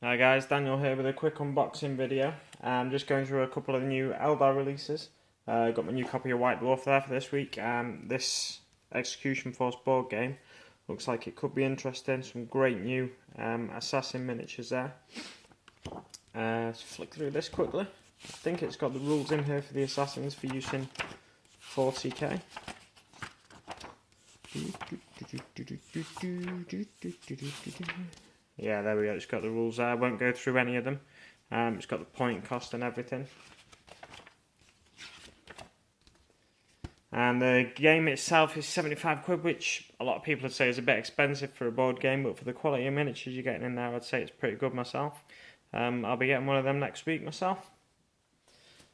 Hi guys, Daniel here with a quick unboxing video. I'm just going through a couple of new Eldar releases. Got my new copy of White Dwarf there for this week. This Execution Force board game looks like it could be interesting. Some great new assassin miniatures there. Let's flick through this quickly. I think it's got the rules in here for the assassins for use in 40k. Yeah, there we go, it's got the rules there. I won't go through any of them. It's got the point cost and everything. And the game itself is 75 quid, which a lot of people would say is a bit expensive for a board game, but for the quality of miniatures you're getting in there, I'd say it's pretty good myself. I'll be getting one of them next week myself.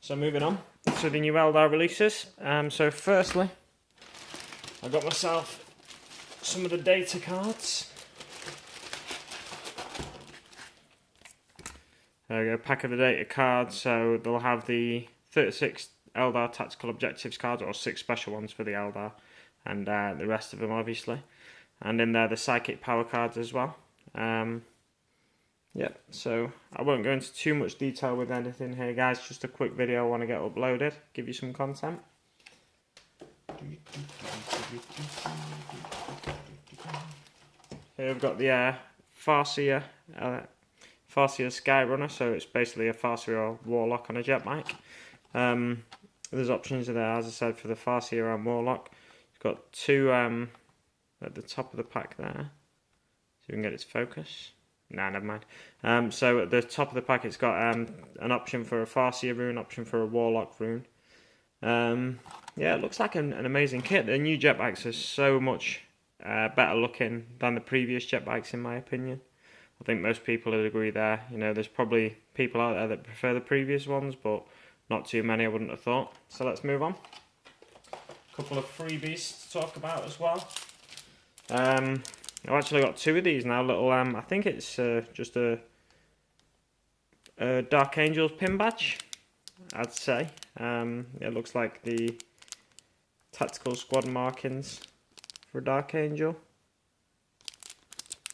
So moving on to the new Eldar releases. So firstly, I got myself some of the data cards. There we go, pack of the data cards. So they'll have the 36 Eldar tactical objectives cards, or 6 special ones for the Eldar, and the rest of them obviously. And in there the psychic power cards as well. Yeah, so I won't go into too much detail with anything here, guys. Just a quick video I want to get uploaded, give you some content. Here we've got the Farseer Skyrunner, so it's basically a Farseer or Warlock on a jet bike. There's options there, as I said, for the Farseer and Warlock. It's got 2 at the top of the pack there, so we can get its focus. Nah, never mind. So at the top of the pack, it's got an option for a Farseer rune, option for a Warlock rune. Yeah, it looks like an amazing kit. The new jetbikes are so much better looking than the previous jetbikes, in my opinion. I think most people would agree there. You know, there's probably people out there that prefer the previous ones, but not too many, I wouldn't have thought. So let's move on. A couple of freebies to talk about as well. I've actually got 2 of these now. Little, I think it's just a Dark Angels pin badge, I'd say. It looks like the tactical squad markings for Dark Angel.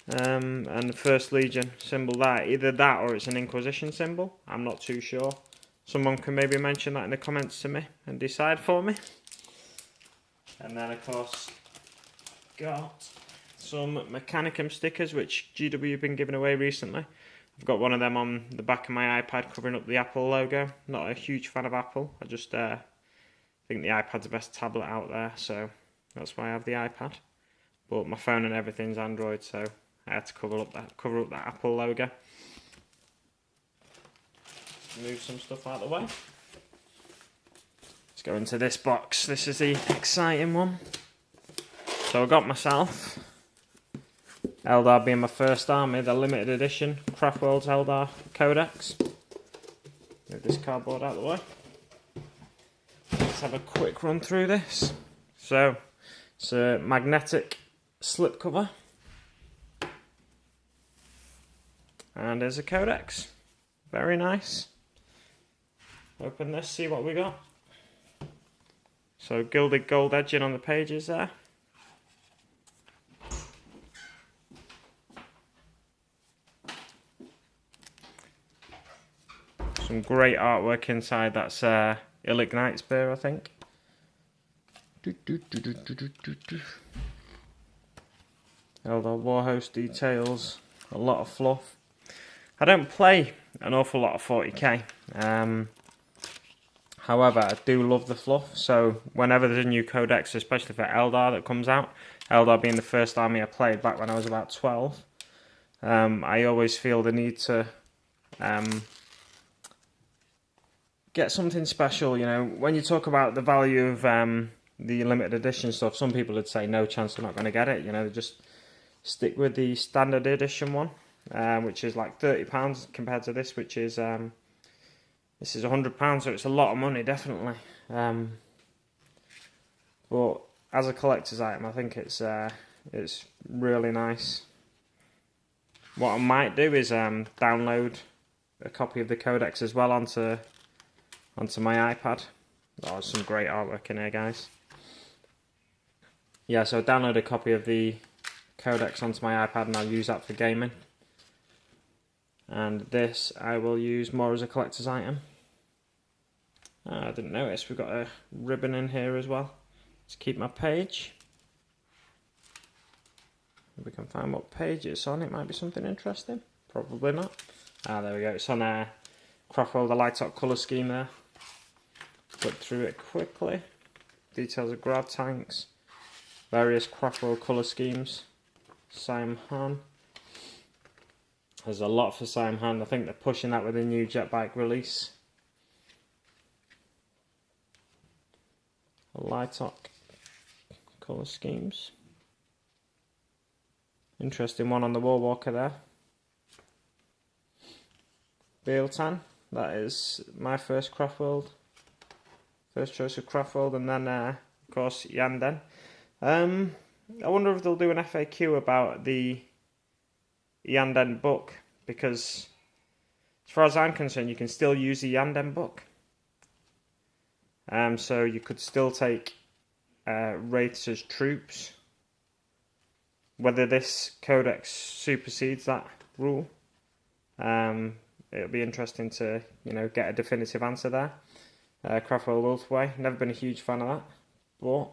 And the First Legion symbol there, either that or it's an Inquisition symbol, I'm not too sure. Someone can maybe mention that in the comments to me and decide for me. And then of course got some Mechanicum stickers which GW have been giving away recently. I've got one of them on the back of my iPad covering up the Apple logo. Not a huge fan of Apple, I just think the iPad's the best tablet out there, so that's why I have the iPad. But my phone and everything's Android, so I had to cover up that Apple logo. Move some stuff out of the way. Let's go into this box. This is the exciting one. So I got myself, Eldar being my first army, the limited edition Craftworlds Eldar Codex. Move this cardboard out of the way. Let's have a quick run through this. So it's a magnetic slipcover. And there's a Codex. Very nice. Open this, see what we got. So gilded gold edging on the pages there. Some great artwork inside. That's Ignite Spear, I think. Eldar Warhost details. A lot of fluff. I don't play an awful lot of 40k. However, I do love the fluff. So whenever there's a new codex, especially for Eldar that comes out, Eldar being the first army I played back when I was about 12, I always feel the need to get something special. You know, when you talk about the value of the limited edition stuff, some people would say no chance I'm not going to get it. You know, just stick with the standard edition one, which is like £30 compared to this, which is this is £100, so it's a lot of money, definitely. But as a collector's item, I think it's really nice. What I might do is download a copy of the Codex as well onto my iPad. Oh, there's some great artwork in here, guys. Yeah, so download a copy of the Codex onto my iPad and I'll use that for gaming. And this I will use more as a collector's item. I didn't notice we've got a ribbon in here as well to keep my page. If we can find what page it's on, it might be something interesting. Probably not. There we go. It's on Craftworld, the light-up colour scheme there. Flip through it quickly. Details of grab tanks. Various Craftworld colour schemes. Simhan. There's a lot for Simhan. I think they're pushing that with a new jet bike release. Light-up colour schemes. Interesting one on the War Walker there. Bealtan, that is my first Craftworld. First choice of Craftworld, and then of course Yanden. I wonder if they'll do an FAQ about the Yanden book, because as far as I'm concerned you can still use the Yanden book. So you could still take wraiths as troops. Whether this codex supersedes that rule, it'll be interesting to get a definitive answer there. Craftworld Ulthway, never been a huge fan of that, but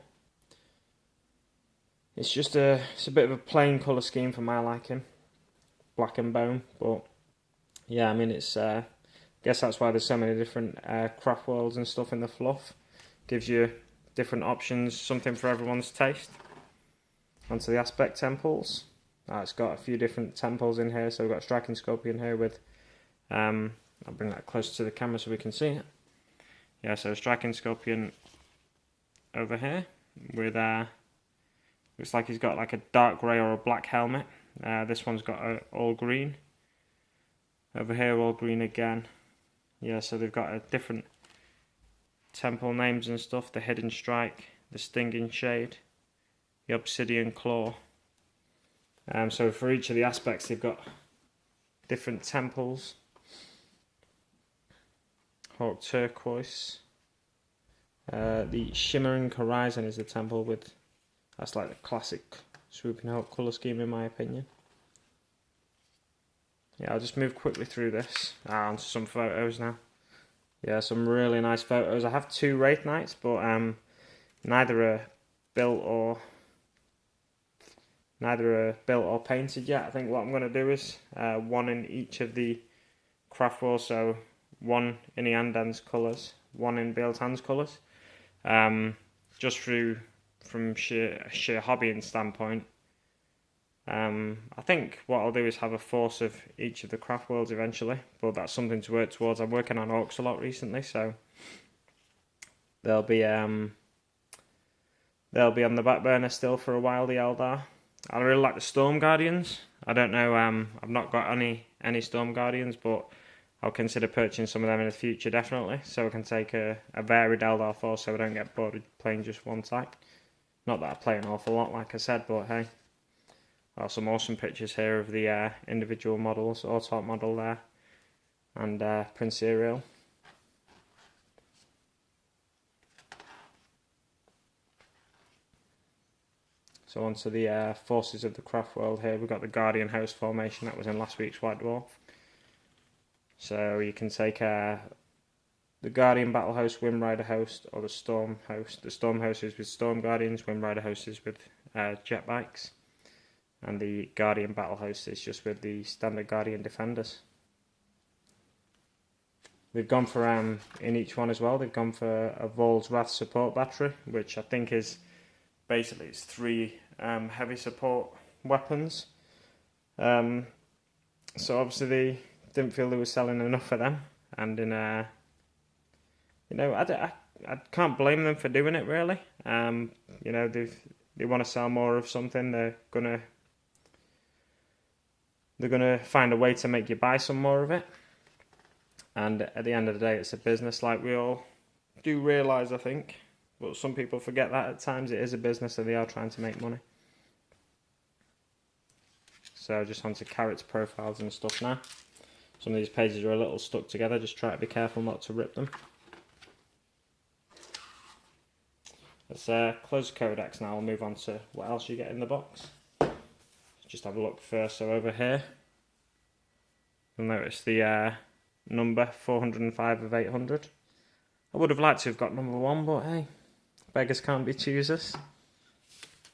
it's just it's a bit of a plain colour scheme for my liking, black and bone. But yeah, I mean it's I guess that's why there's so many different Craftworlds and stuff in the fluff. Gives you different options, something for everyone's taste. Onto the aspect temples. It's got a few different temples in here. So we've got a striking scorpion here with I'll bring that closer to the camera so we can see it. Yeah, so striking scorpion over here with looks like he's got like a dark grey or a black helmet. This one's got all green. Over here all green again. Yeah, so they've got a different temple names and stuff. The hidden strike, the stinging shade, the obsidian claw. So for each of the aspects they've got different temples. Hawk turquoise. The shimmering horizon is the temple with, that's like the classic swooping hawk colour scheme in my opinion. Yeah, I'll just move quickly through this. Onto some photos now. Yeah, some really nice photos. I have 2 Wraith Knights, but neither are built or painted yet. I think what I'm going to do is one in each of the Craftworlds, so one in Yanden's colours, one in Bealtan's colours. Just from sheer hobbying standpoint. I think what I'll do is have a force of each of the Craftworlds eventually, but that's something to work towards. I'm working on Orcs a lot recently, so they'll be on the back burner still for a while, the Eldar. I really like the Storm Guardians. I don't know, I've not got any Storm Guardians, but I'll consider purchasing some of them in the future, definitely, so I can take a varied Eldar force so I don't get bored with playing just one type. Not that I play an awful lot, like I said, but hey. Some awesome pictures here of the individual models, Autop model there, and Prince Serial. So onto the forces of the Craftworld here, we've got the Guardian Host formation that was in last week's White Dwarf. So you can take the Guardian Battle Host, Wind Rider Host, or the Storm Host. The Storm Host is with Storm Guardians, Wind Rider Host is with jet bikes. And the Guardian Battle Host is just with the standard Guardian Defenders. They've gone for, in each one as well, they've gone for a Vol's Wrath support battery, which I think is, basically it's 3 heavy support weapons. So obviously they didn't feel they were selling enough for them. And in I can't blame them for doing it really. They want to sell more of something, they're gonna find a way to make you buy some more of it. And at the end of the day, it's a business, like we all do realise, I think. But some people forget that at times. It is a business, and they are trying to make money. So just onto Carrot's profiles and stuff now. Some of these pages are a little stuck together. Just try to be careful not to rip them. Let's close the Codex now. We'll move on to what else you get in the box. Just have a look first. So over here, You'll notice the number 405 of 800. I would have liked to have got number 1, but hey, beggars can't be choosers.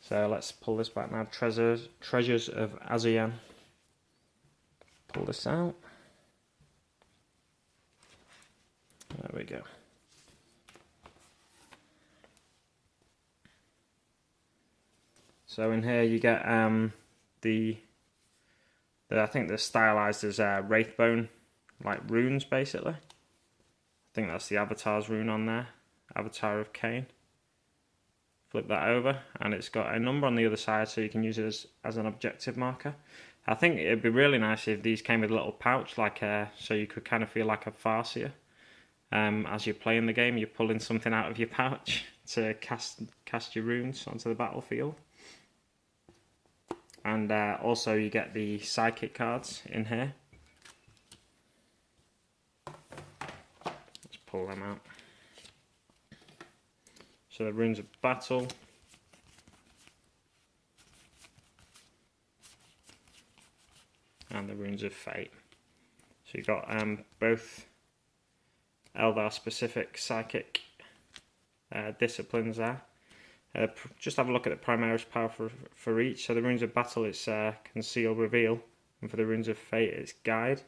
So let's pull this back now. Treasures of Azian. Pull this out. There we go. So in here you get the I think they're stylized as Wraithbone, like runes basically. I think that's the Avatar's rune on there, Avatar of Cain. Flip that over and it's got a number on the other side, so you can use it as an objective marker. I think it'd be really nice if these came with a little pouch, like so you could kind of feel like a Farseer. As you're playing the game, you're pulling something out of your pouch to cast your runes onto the battlefield. And also you get the psychic cards in here. Let's pull them out. So the runes of battle. And the runes of fate. So you've got both Eldar specific psychic disciplines there. Just have a look at the Primaris power for each. So the runes of battle, it's conceal, reveal, and for the runes of fate, it's guide.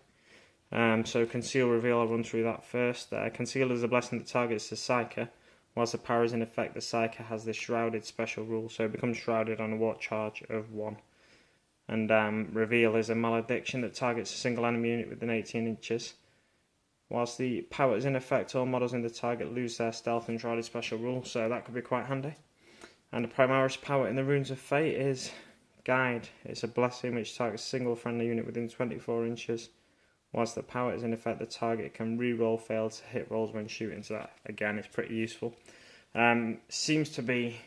So conceal, reveal, I'll run through that first. Conceal is a blessing that targets the Psyker. Whilst the power is in effect, the Psyker has the shrouded special rule, so it becomes shrouded on a warp charge of 1. And reveal is a malediction that targets a single enemy unit within 18 inches. Whilst the power is in effect, all models in the target lose their stealth and shrouded special rule, so that could be quite handy. And the Primaris power in the runes of fate is guide. It's a blessing which targets a single friendly unit within 24 inches. Whilst the power is in effect, the target can re-roll failed to hit rolls when shooting, so that again is pretty useful. Seems to be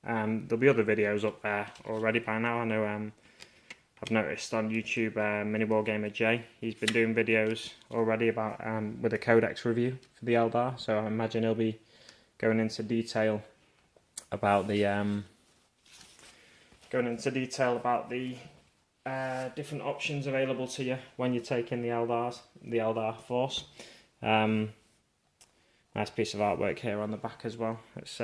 there'll be other videos up there already by now. I know I've noticed on YouTube Mini Wargamer J, he's been doing videos already about with a Codex review for the Eldar, so I imagine he'll be going into detail about the different options available to you when you're taking the Eldar force. Nice piece of artwork here on the back as well. It's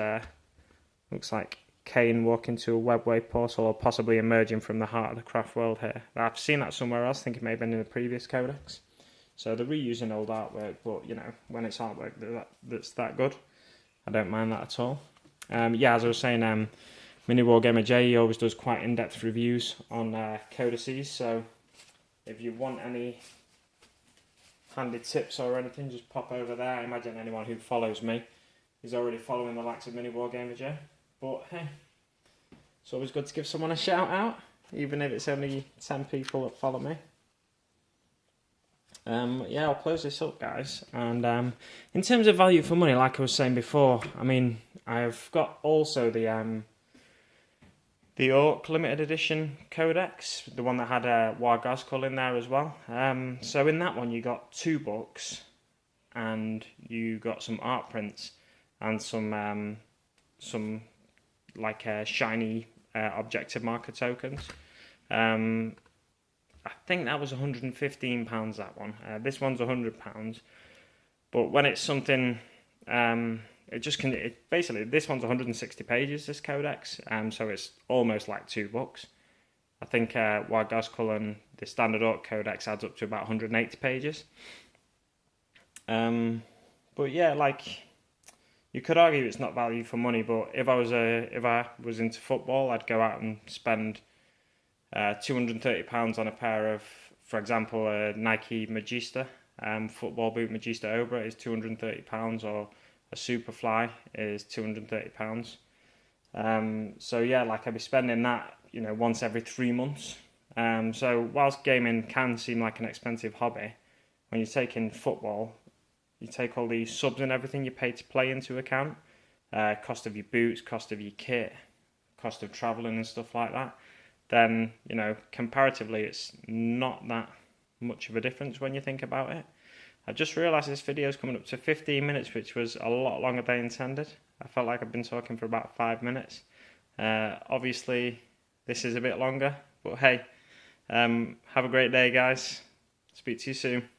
looks like Cain walking to a webway portal, or possibly emerging from the heart of the Craftworld here. I've seen that somewhere else. I think it may have been in the previous Codex. So they're reusing old artwork, but you know, when it's artwork that's that good, I don't mind that at all. Yeah, as I was saying, Mini Wargamer J, he always does quite in-depth reviews on codices, so if you want any handy tips or anything, just pop over there. I imagine anyone who follows me is already following the likes of Mini Wargamer J, but hey, it's always good to give someone a shout out, even if it's only 10 people that follow me. Yeah, I'll close this up, guys. And in terms of value for money, like I was saying before, I mean, I've got also the Orc limited edition Codex, the one that had Wargazkul in there as well. So in that one, you got 2 books, and you got some art prints and some like shiny objective marker tokens. I think that was £115, that one. This one's £100, but when it's something, basically this one's 160 pages, this Codex, so it's almost like 2 books. I think Wargazkul and the standard Orc Codex adds up to about 180 pages. But yeah, like, you could argue it's not value for money, but if I was into football, I'd go out and spend £230 on a pair of, for example, a Nike Magista football boot. Magista Obra is £230, or a Superfly is £230. So yeah, like, I'd be spending that, you know, once every 3 months. So whilst gaming can seem like an expensive hobby, when you're taking football, you take all these subs and everything you pay to play into account, cost of your boots, cost of your kit, cost of travelling and stuff like that, then, you know, comparatively it's not that much of a difference when you think about it. I just realised this video is coming up to 15 minutes, which was a lot longer than I intended. I felt like I've been talking for about 5 minutes. Obviously, this is a bit longer, but hey, have a great day, guys. Speak to you soon.